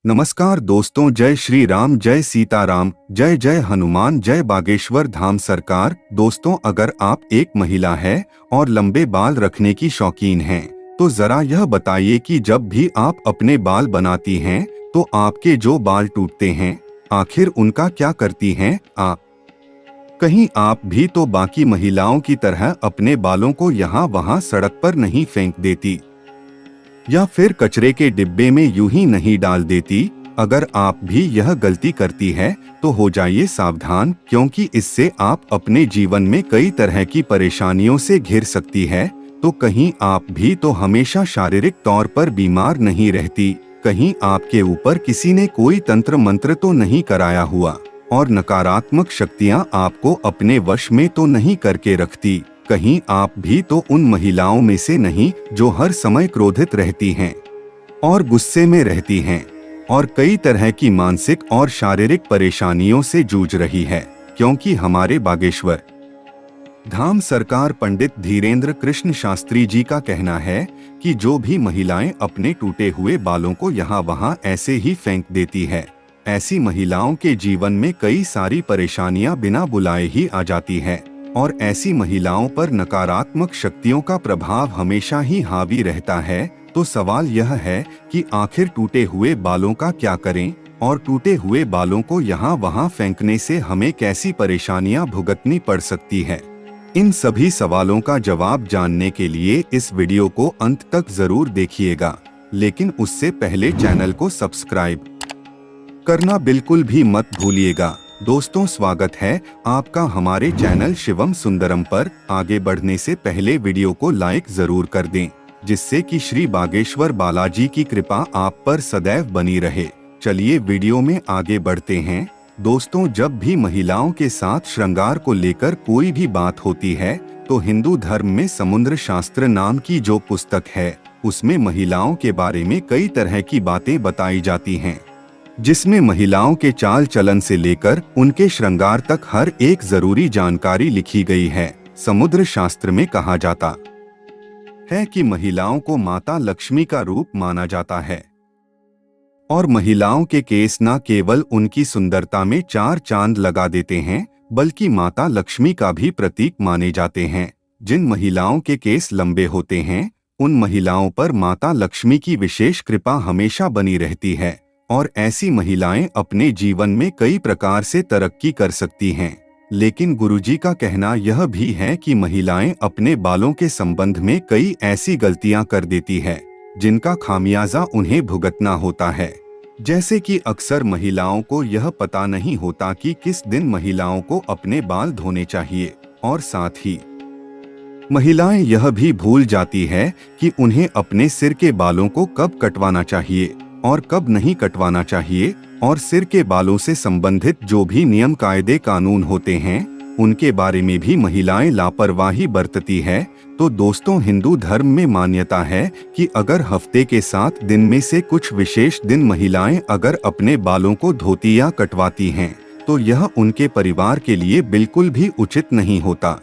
नमस्कार दोस्तों, जय श्री राम, जय सीताराम, जय जय हनुमान, जय बागेश्वर धाम सरकार। दोस्तों, अगर आप एक महिला है और लंबे बाल रखने की शौकीन हैं, तो जरा यह बताइए कि जब भी आप अपने बाल बनाती हैं तो आपके जो बाल टूटते हैं, आखिर उनका क्या करती हैं आप? कहीं आप भी तो बाकी महिलाओं की तरह अपने बालों को यहाँ वहाँ सड़क पर नहीं फेंक देती या फिर कचरे के डिब्बे में यूं ही नहीं डाल देती? अगर आप भी यह गलती करती है तो हो जाइए सावधान, क्योंकि इससे आप अपने जीवन में कई तरह की परेशानियों से घिर सकती है। तो कहीं आप भी तो हमेशा शारीरिक तौर पर बीमार नहीं रहती? कहीं आपके ऊपर किसी ने कोई तंत्र मंत्र तो नहीं कराया हुआ और नकारात्मक शक्तियां आपको अपने वश में तो नहीं करके रखती? कहीं आप भी तो उन महिलाओं में से नहीं जो हर समय क्रोधित रहती हैं और गुस्से में रहती हैं और कई तरह की मानसिक और शारीरिक परेशानियों से जूझ रही है? क्योंकि हमारे बागेश्वर धाम सरकार पंडित धीरेन्द्र कृष्ण शास्त्री जी का कहना है कि जो भी महिलाएं अपने टूटे हुए बालों को यहाँ वहाँ ऐसे ही फेंक देती है, ऐसी महिलाओं के जीवन में कई सारी परेशानियां बिना बुलाए ही आ जाती है और ऐसी महिलाओं पर नकारात्मक शक्तियों का प्रभाव हमेशा ही हावी रहता है। तो सवाल यह है कि आखिर टूटे हुए बालों का क्या करें और टूटे हुए बालों को यहाँ वहाँ फेंकने से हमें कैसी परेशानियां भुगतनी पड़ सकती है? इन सभी सवालों का जवाब जानने के लिए इस वीडियो को अंत तक जरूर देखिएगा, लेकिन उससे पहले चैनल को सब्सक्राइब करना बिल्कुल भी मत भूलिएगा। दोस्तों, स्वागत है आपका हमारे चैनल शिवम सुंदरम पर। आगे बढ़ने से पहले वीडियो को लाइक जरूर कर दें, जिससे कि श्री बागेश्वर बालाजी की कृपा आप पर सदैव बनी रहे। चलिए वीडियो में आगे बढ़ते हैं। दोस्तों, जब भी महिलाओं के साथ श्रृंगार को लेकर कोई भी बात होती है तो हिंदू धर्म में समुद्र शास्त्र नाम की जो पुस्तक है, उसमें महिलाओं के बारे में कई तरह की बातें बताई जाती हैं, जिसमें महिलाओं के चाल चलन से लेकर उनके श्रृंगार तक हर एक जरूरी जानकारी लिखी गई है। समुद्र शास्त्र में कहा जाता है कि महिलाओं को माता लक्ष्मी का रूप माना जाता है और महिलाओं के केस न केवल उनकी सुंदरता में चार चांद लगा देते हैं, बल्कि माता लक्ष्मी का भी प्रतीक माने जाते हैं। जिन महिलाओं के केस लंबे होते हैं, उन महिलाओं पर माता लक्ष्मी की विशेष कृपा हमेशा बनी रहती है और ऐसी महिलाएं अपने जीवन में कई प्रकार से तरक्की कर सकती हैं। लेकिन गुरुजी का कहना यह भी है कि महिलाएं अपने बालों के संबंध में कई ऐसी गलतियां कर देती है जिनका खामियाजा उन्हें भुगतना होता है। जैसे कि अक्सर महिलाओं को यह पता नहीं होता कि किस दिन महिलाओं को अपने बाल धोने चाहिए, और साथ ही महिलाएं यह भी भूल जाती है कि उन्हें अपने सिर के बालों को कब कटवाना चाहिए और कब नहीं कटवाना चाहिए, और सिर के बालों से संबंधित जो भी नियम कायदे कानून होते हैं उनके बारे में भी महिलाएं लापरवाही बरतती है। तो दोस्तों, हिंदू धर्म में मान्यता है कि अगर हफ्ते के 7 दिन में से कुछ विशेष दिन महिलाएं अगर अपने बालों को धोती या कटवाती हैं, तो यह उनके परिवार के लिए बिल्कुल भी उचित नहीं होता।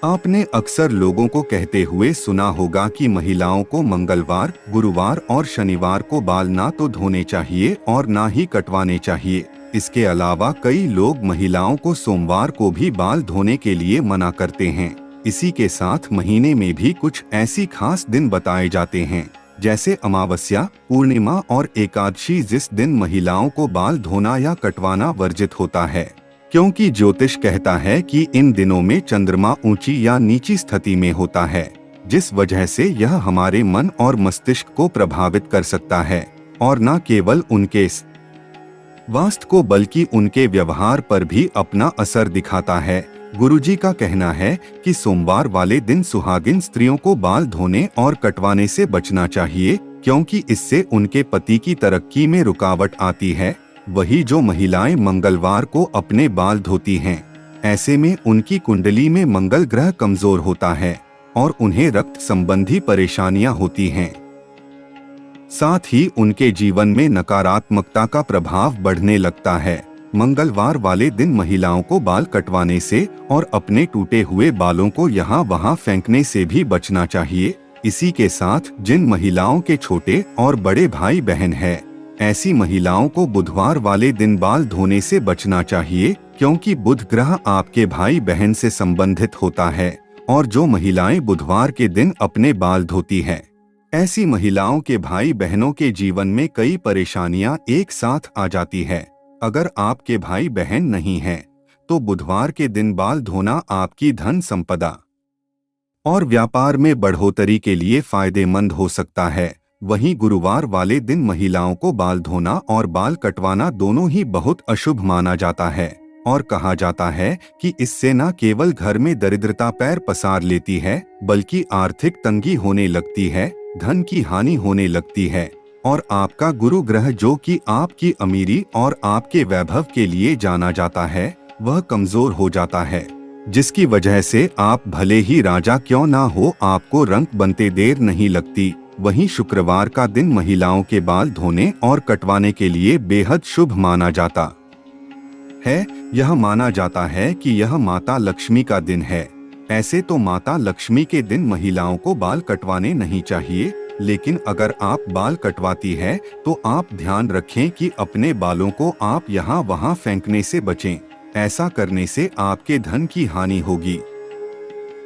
आपने अक्सर लोगों को कहते हुए सुना होगा कि महिलाओं को मंगलवार, गुरुवार और शनिवार को बाल ना तो धोने चाहिए और ना ही कटवाने चाहिए। इसके अलावा कई लोग महिलाओं को सोमवार को भी बाल धोने के लिए मना करते हैं। इसी के साथ महीने में भी कुछ ऐसी खास दिन बताए जाते हैं, जैसे अमावस्या, पूर्णिमा और एकादशी, जिस दिन महिलाओं को बाल धोना या कटवाना वर्जित होता है, क्योंकि ज्योतिष कहता है कि इन दिनों में चंद्रमा ऊंची या नीची स्थिति में होता है, जिस वजह से यह हमारे मन और मस्तिष्क को प्रभावित कर सकता है और न केवल उनके स्वास्थ्य को बल्कि उनके व्यवहार पर भी अपना असर दिखाता है। गुरुजी का कहना है कि सोमवार वाले दिन सुहागिन स्त्रियों को बाल धोने और कटवाने से बचना चाहिए, क्योंकि इससे उनके पति की तरक्की में रुकावट आती है। वही जो महिलाएं मंगलवार को अपने बाल धोती हैं, ऐसे में उनकी कुंडली में मंगल ग्रह कमजोर होता है और उन्हें रक्त संबंधी परेशानियां होती हैं। साथ ही उनके जीवन में नकारात्मकता का प्रभाव बढ़ने लगता है। मंगलवार वाले दिन महिलाओं को बाल कटवाने से और अपने टूटे हुए बालों को यहाँ वहाँ फेंकने से भी बचना चाहिए। इसी के साथ जिन महिलाओं के छोटे और बड़े भाई बहन हैं, ऐसी महिलाओं को बुधवार वाले दिन बाल धोने से बचना चाहिए, क्योंकि बुध ग्रह आपके भाई बहन से संबंधित होता है और जो महिलाएं बुधवार के दिन अपने बाल धोती हैं, ऐसी महिलाओं के भाई बहनों के जीवन में कई परेशानियां एक साथ आ जाती है। अगर आपके भाई बहन नहीं हैं, तो बुधवार के दिन बाल धोना आपकी धन संपदा और व्यापार में बढ़ोतरी के लिए फायदेमंद हो सकता है। वहीं गुरुवार वाले दिन महिलाओं को बाल धोना और बाल कटवाना दोनों ही बहुत अशुभ माना जाता है और कहा जाता है कि इससे न केवल घर में दरिद्रता पैर पसार लेती है, बल्कि आर्थिक तंगी होने लगती है, धन की हानि होने लगती है और आपका गुरु ग्रह जो कि आपकी अमीरी और आपके वैभव के लिए जाना जाता है, वह कमजोर हो जाता है, जिसकी वजह से आप भले ही राजा क्यों ना हो, आपको रंक बनते देर नहीं लगती। वहीं शुक्रवार का दिन महिलाओं के बाल धोने और कटवाने के लिए बेहद शुभ माना जाता है। यह माना जाता है कि यह माता लक्ष्मी का दिन है। ऐसे तो माता लक्ष्मी के दिन महिलाओं को बाल कटवाने नहीं चाहिए, लेकिन अगर आप बाल कटवाती है तो आप ध्यान रखें कि अपने बालों को आप यहाँ वहाँ फेंकने से बचें। ऐसा करने से आपके धन की हानि होगी।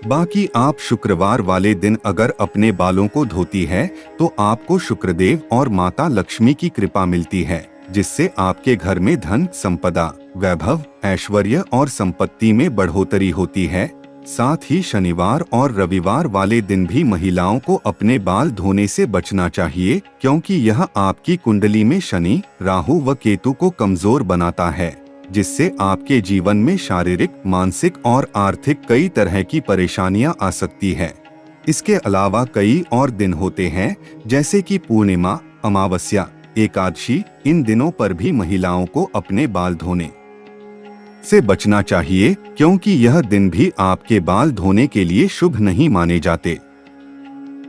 बाकी आप शुक्रवार वाले दिन अगर अपने बालों को धोती है तो आपको शुक्रदेव और माता लक्ष्मी की कृपा मिलती है, जिससे आपके घर में धन संपदा, वैभव, ऐश्वर्य और संपत्ति में बढ़ोतरी होती है। साथ ही शनिवार और रविवार वाले दिन भी महिलाओं को अपने बाल धोने से बचना चाहिए, क्योंकि यह आपकी कुंडली में शनि, राहु व केतु को कमजोर बनाता है, जिससे आपके जीवन में शारीरिक, मानसिक और आर्थिक कई तरह की परेशानियां आ सकती है। इसके अलावा कई और दिन होते हैं, जैसे कि पूर्णिमा, अमावस्या, एकादशी। इन दिनों पर भी महिलाओं को अपने बाल धोने से बचना चाहिए, क्योंकि यह दिन भी आपके बाल धोने के लिए शुभ नहीं माने जाते।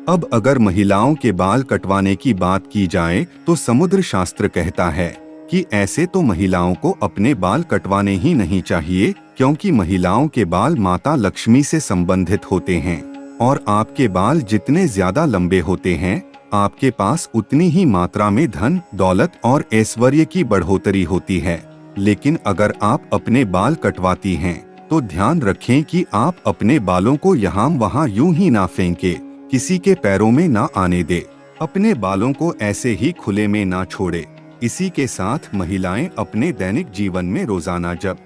अब अगर महिलाओं के बाल कटवाने की बात की जाए तो समुद्र शास्त्र कहता है कि ऐसे तो महिलाओं को अपने बाल कटवाने ही नहीं चाहिए, क्योंकि महिलाओं के बाल माता लक्ष्मी से संबंधित होते हैं और आपके बाल जितने ज्यादा लंबे होते हैं, आपके पास उतनी ही मात्रा में धन, दौलत और ऐश्वर्य की बढ़ोतरी होती है। लेकिन अगर आप अपने बाल कटवाती हैं तो ध्यान रखें कि आप अपने बालों को यहाँ वहाँ यूं ही ना फेंके, किसी के पैरों में ना आने दे, अपने बालों को ऐसे ही खुले में ना छोड़े। इसी के साथ महिलाएं अपने दैनिक जीवन में रोजाना जब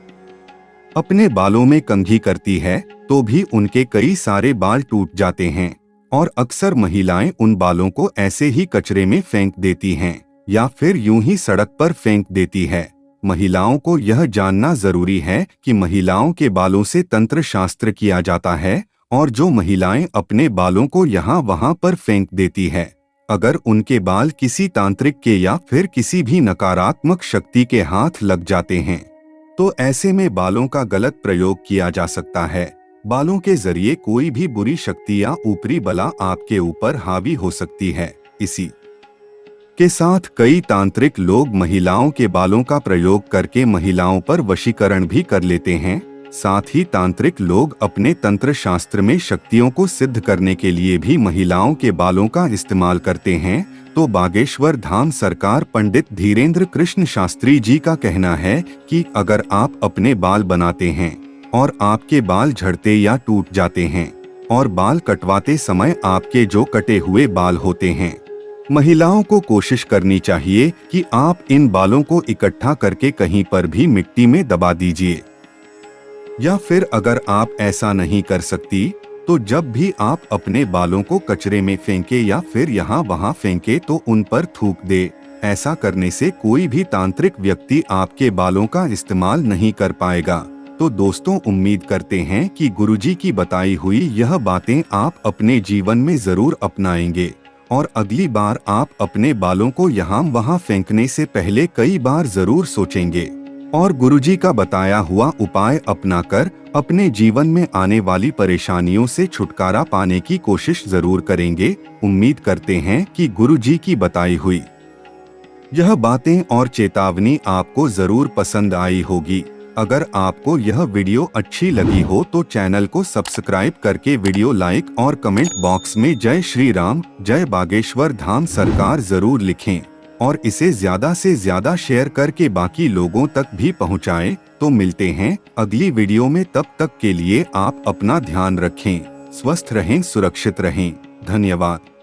अपने बालों में कंघी करती है तो भी उनके कई सारे बाल टूट जाते हैं और अक्सर महिलाएं उन बालों को ऐसे ही कचरे में फेंक देती हैं या फिर यूं ही सड़क पर फेंक देती है। महिलाओं को यह जानना जरूरी है कि महिलाओं के बालों से तंत्र शास्त्र किया जाता है और जो महिलाएं अपने बालों को यहाँ वहाँ पर फेंक देती है, अगर उनके बाल किसी तांत्रिक के या फिर किसी भी नकारात्मक शक्ति के हाथ लग जाते हैं तो ऐसे में बालों का गलत प्रयोग किया जा सकता है। बालों के जरिए कोई भी बुरी शक्ति या ऊपरी बला आपके ऊपर हावी हो सकती है। इसी के साथ कई तांत्रिक लोग महिलाओं के बालों का प्रयोग करके महिलाओं पर वशीकरण भी कर लेते हैं। साथ ही तांत्रिक लोग अपने तंत्र शास्त्र में शक्तियों को सिद्ध करने के लिए भी महिलाओं के बालों का इस्तेमाल करते हैं। तो बागेश्वर धाम सरकार पंडित धीरेन्द्र कृष्ण शास्त्री जी का कहना है कि अगर आप अपने बाल बनाते हैं और आपके बाल झड़ते या टूट जाते हैं और बाल कटवाते समय आपके जो कटे हुए बाल होते हैं, महिलाओं को कोशिश करनी चाहिए कि आप इन बालों को इकट्ठा करके कहीं पर भी मिट्टी में दबा दीजिए, या फिर अगर आप ऐसा नहीं कर सकती तो जब भी आप अपने बालों को कचरे में फेंके या फिर यहाँ वहाँ फेंके तो उन पर थूक दे। ऐसा करने से कोई भी तांत्रिक व्यक्ति आपके बालों का इस्तेमाल नहीं कर पाएगा। तो दोस्तों, उम्मीद करते हैं कि गुरुजी की बताई हुई यह बातें आप अपने जीवन में जरूर अपनाएंगे और अगली बार आप अपने बालों को यहाँ वहाँ फेंकने से पहले कई बार जरूर सोचेंगे और गुरुजी का बताया हुआ उपाय अपनाकर अपने जीवन में आने वाली परेशानियों से छुटकारा पाने की कोशिश जरूर करेंगे। उम्मीद करते हैं कि गुरुजी की बताई हुई यह बातें और चेतावनी आपको जरूर पसंद आई होगी। अगर आपको यह वीडियो अच्छी लगी हो तो चैनल को सब्सक्राइब करके वीडियो लाइक और कमेंट बॉक्स में जय श्री राम, जय बागेश्वर धाम सरकार जरूर लिखें और इसे ज्यादा से ज्यादा शेयर करके बाकी लोगों तक भी पहुंचाएं। तो मिलते हैं अगली वीडियो में, तब तक के लिए आप अपना ध्यान रखें, स्वस्थ रहें, सुरक्षित रहें। धन्यवाद।